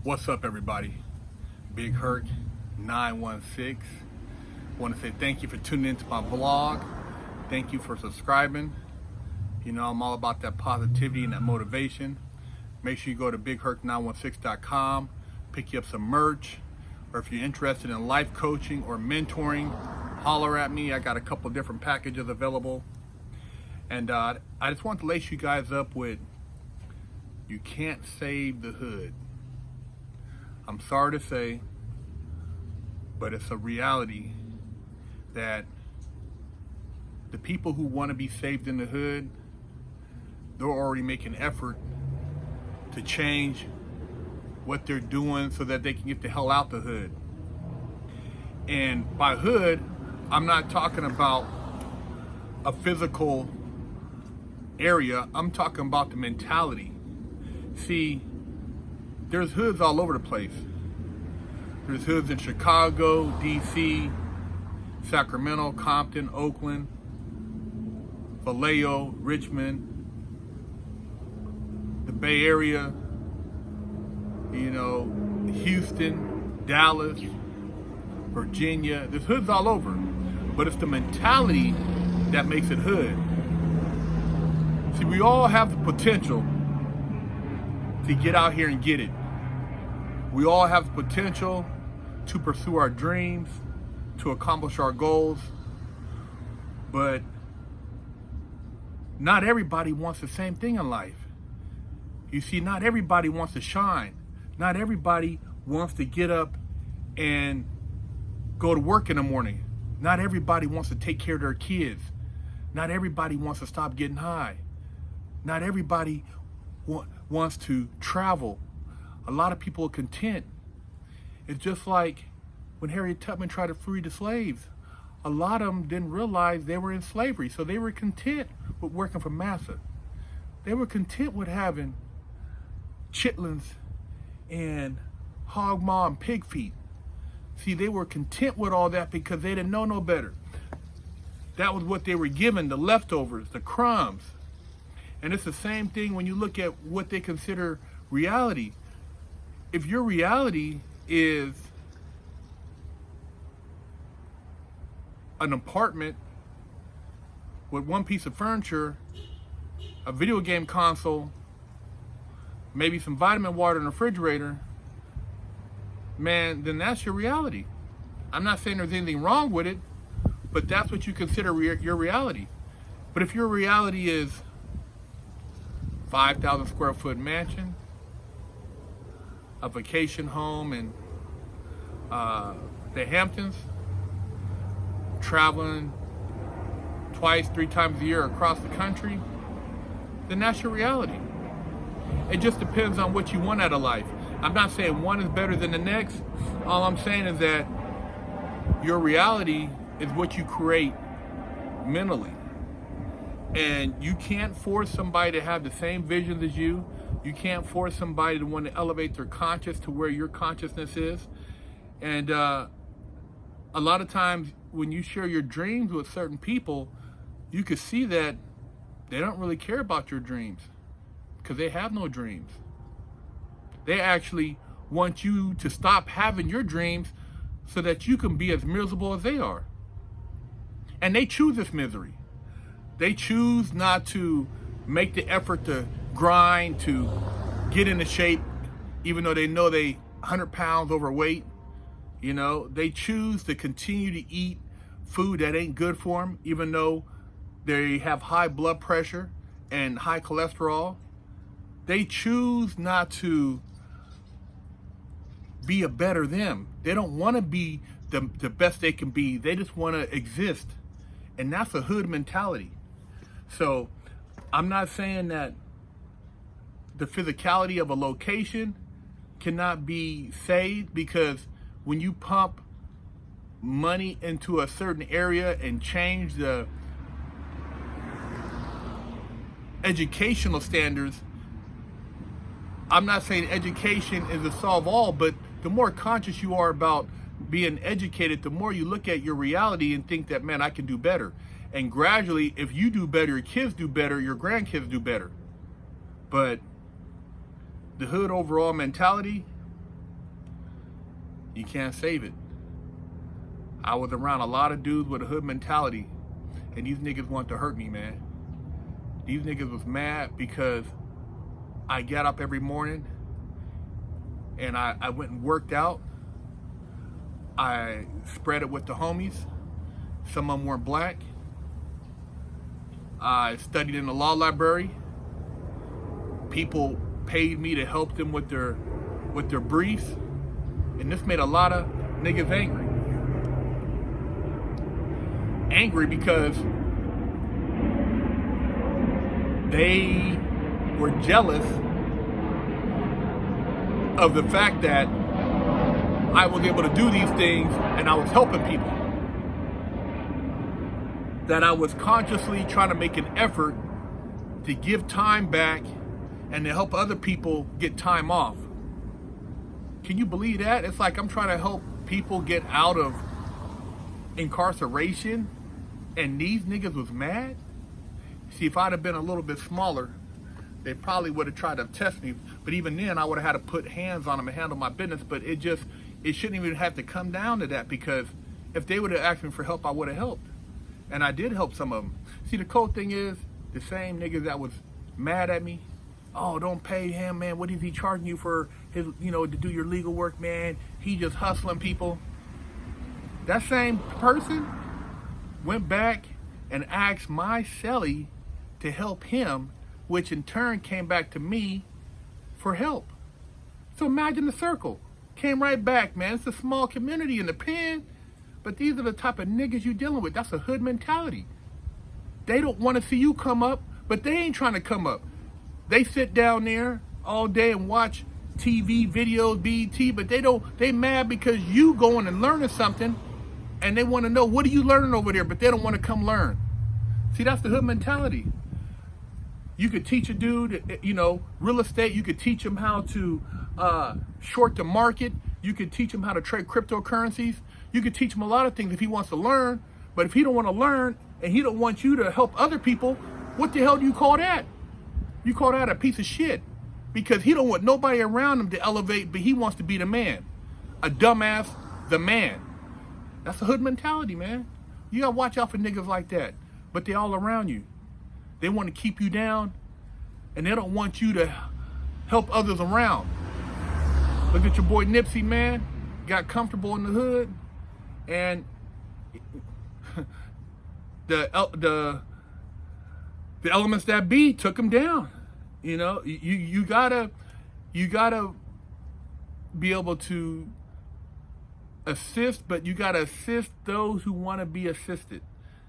What's up, everybody? Big Herc 916. Want to say thank you for tuning into my vlog. Thank you for subscribing. You know, I'm all about that positivity and that motivation. Make sure you go to bigherc916.com, pick you up some merch, or if you're interested in life coaching or mentoring, holler at me. I got a couple different packages available. And I just want to lace you guys up with, you can't save the hood. I'm sorry to say, but it's a reality that the people who want to be saved in the hood, they're already making effort to change what they're doing so that they can get the hell out the hood. And by hood, I'm not talking about a physical area. I'm talking about the mentality. See, there's hoods all over the place. There's hoods in Chicago, DC, Sacramento, Compton, Oakland, Vallejo, Richmond, the Bay Area, you know, Houston, Dallas, Virginia. There's hoods all over. But it's the mentality that makes it hood. See, we all have the potential to get out here and get it. We all have the potential to pursue our dreams, to accomplish our goals, but not everybody wants the same thing in life. You see, not everybody wants to shine. Not everybody wants to get up and go to work in the morning. Not everybody wants to take care of their kids. Not everybody wants to stop getting high. Not everybody wants to travel. A lot of people are content. It's just like when Harriet Tubman tried to free the slaves. A lot of them didn't realize they were in slavery, so they were content with working for massa. They were content with having chitlins and hog maw and pig feet. See, they were content with all that because they didn't know no better. That was what they were given, the leftovers, the crumbs. And it's the same thing when you look at what they consider reality. If your reality is an apartment with one piece of furniture, a video game console, maybe some vitamin water in the refrigerator, man, then that's your reality. I'm not saying there's anything wrong with it, but that's what you consider your reality. But if your reality is 5,000 square foot mansion, a vacation home in the Hamptons, traveling twice, 3 times a year across the country, then that's your reality. It just depends on what you want out of life. I'm not saying one is better than the next. All I'm saying is that your reality is what you create mentally. And you can't force somebody to have the same visions as you. You can't force somebody to want to elevate their conscious to where your consciousness is. And a lot of times when you share your dreams with certain people, you can see that they don't really care about your dreams because they have no dreams. They actually want you to stop having your dreams so that you can be as miserable as they are. And they choose this misery. They choose not to make the effort to grind, to get into shape, even though they know they 100 pounds overweight. You know, they choose to continue to eat food that ain't good for them, even though they have high blood pressure and high cholesterol. They choose not to be a better them. They don't want to be the best they can be. They just want to exist. And that's a hood mentality. So I'm not saying that the physicality of a location cannot be saved, because when you pump money into a certain area and change the educational standards, I'm not saying education is the solve all, but the more conscious you are about being educated, the more you look at your reality and think that, man, I can do better. And gradually, if you do better, your kids do better, your grandkids do better. But the hood overall mentality, You can't save it. I was around a lot of dudes with a hood mentality, and these niggas want to hurt me, man. These niggas was mad because I got up every morning and I went and worked out. I spread it with the homies. Some of them weren't black. I studied in the law library. People paid me to help them with their briefs, and this made a lot of niggas angry. Angry because they were jealous of the fact that I was able to do these things and I was helping people. That I was consciously trying to make an effort to give time back and to help other people get time off. Can you believe that? It's like I'm trying to help people get out of incarceration, and these niggas was mad? See, if I'd have been a little bit smaller, they probably would have tried to test me. But even then, I would have had to put hands on them and handle my business. But it shouldn't even have to come down to that, because if they would have asked me for help, I would have helped. And I did help some of them. See, the cold thing is, the same niggas that was mad at me, oh, don't pay him, man. What is he charging you for his, to do your legal work, man? He just hustling people. That same person went back and asked my cellie to help him, which in turn came back to me for help. So imagine the circle. Came right back, man. It's a small community in the pen, but these are the type of niggas you're dealing with. That's a hood mentality. They don't want to see you come up, but they ain't trying to come up. They sit down there all day and watch TV, videos, BET, but they mad because you going and learning something, and they want to know, what are you learning over there? But they don't want to come learn. See, that's the hood mentality. You could teach a dude, real estate. You could teach him how to short the market. You could teach him how to trade cryptocurrencies. You could teach him a lot of things if he wants to learn. But if he don't want to learn and he don't want you to help other people, what the hell do you call that? You call that a piece of shit, because he don't want nobody around him to elevate, but he wants to be the man. A dumbass, the man. That's a hood mentality, man. You gotta watch out for niggas like that. But they all around you. They want to keep you down, and they don't want you to help others around. Look at your boy Nipsey, man. Got comfortable in the hood, and the elements that be took him down. You gotta be able to assist, but you gotta assist those who want to be assisted.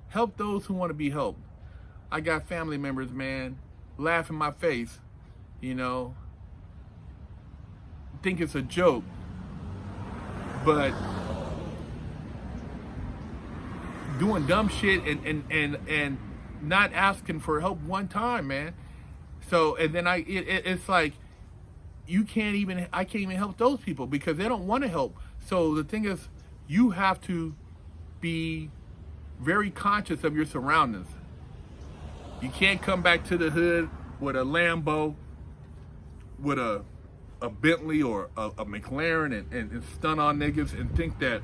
Help those who want to be helped. I got family members, man, laugh in my face, think it's a joke, but doing dumb shit and not asking for help one time, man. So, and then it's like, I can't even help those people because they don't want to help. So the thing is, you have to be very conscious of your surroundings. You can't come back to the hood with a Lambo, with a Bentley or a McLaren and stun on niggas and think that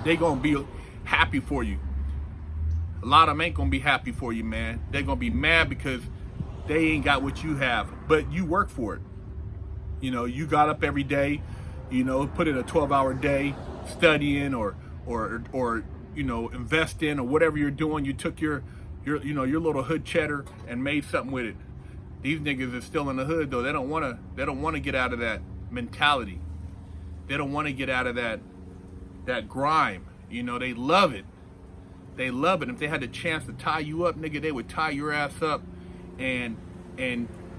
they gonna be happy for you. A lot of them ain't gonna be happy for you, man. They're gonna be mad because they ain't got what you have, but you work for it. You got up every day, put in a 12-hour day studying or investing or whatever you're doing. You took your little hood cheddar and made something with it. These niggas are still in the hood though. They don't wanna get out of that mentality. They don't wanna get out of that grime. They love it. They love it. If they had the chance to tie you up, nigga, they would tie your ass up and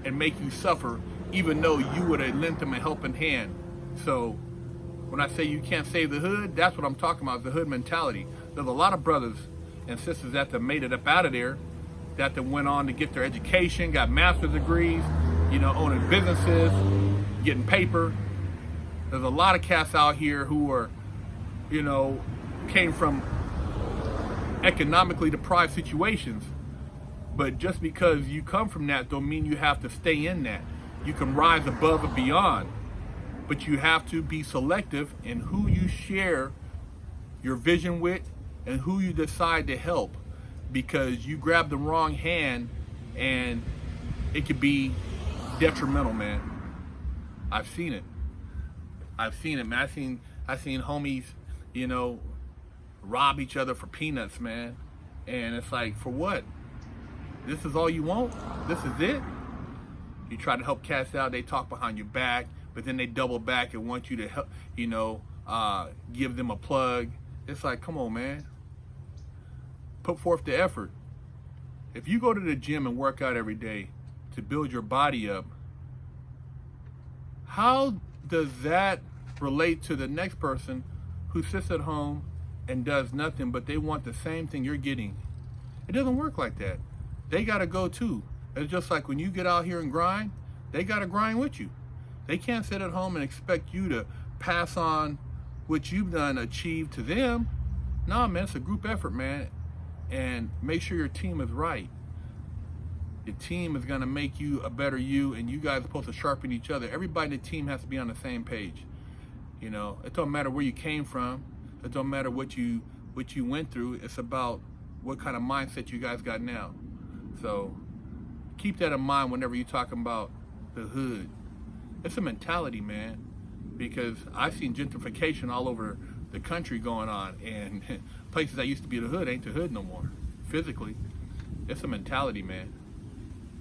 make you suffer, even though you would have lent them a helping hand. So when I say you can't save the hood, that's what I'm talking about, the hood mentality. There's a lot of brothers and sisters that have made it up out of there, that went on to get their education, got master's degrees, owning businesses, getting paper. There's a lot of cats out here who are, came from economically deprived situations. But just because you come from that don't mean you have to stay in that. You can rise above and beyond. But you have to be selective in who you share your vision with and who you decide to help, because you grab the wrong hand and it could be detrimental, man. I've seen it. Man. I've seen homies, you know, rob each other for peanuts, man. And it's like, for what? This is all you want? This is it? You try to help cats out, they talk behind your back, but then they double back and want you to help, you know, give them a plug. It's like, come on, man. Put forth the effort. If you go to the gym and work out every day to build your body up, how does that relate to the next person who sits at home and does nothing, but they want the same thing you're getting? It doesn't work like that. They got to go too. It's just like when you get out here and grind, they got to grind with you. They can't sit at home and expect you to pass on what you've done, achieve to them. No, man, it's a group effort, man. And make sure your team is right. The team is going to make you a better you, and you guys are supposed to sharpen each other. Everybody in the team has to be on the same page. You know, it don't matter where you came from. It don't matter what you went through. It's about what kind of mindset you guys got now. So keep that in mind whenever you're talking about the hood. It's a mentality, man, because I've seen gentrification all over the country going on, and places that used to be the hood ain't the hood no more, physically. It's a mentality, man.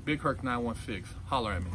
Big Herc 916, holler at me.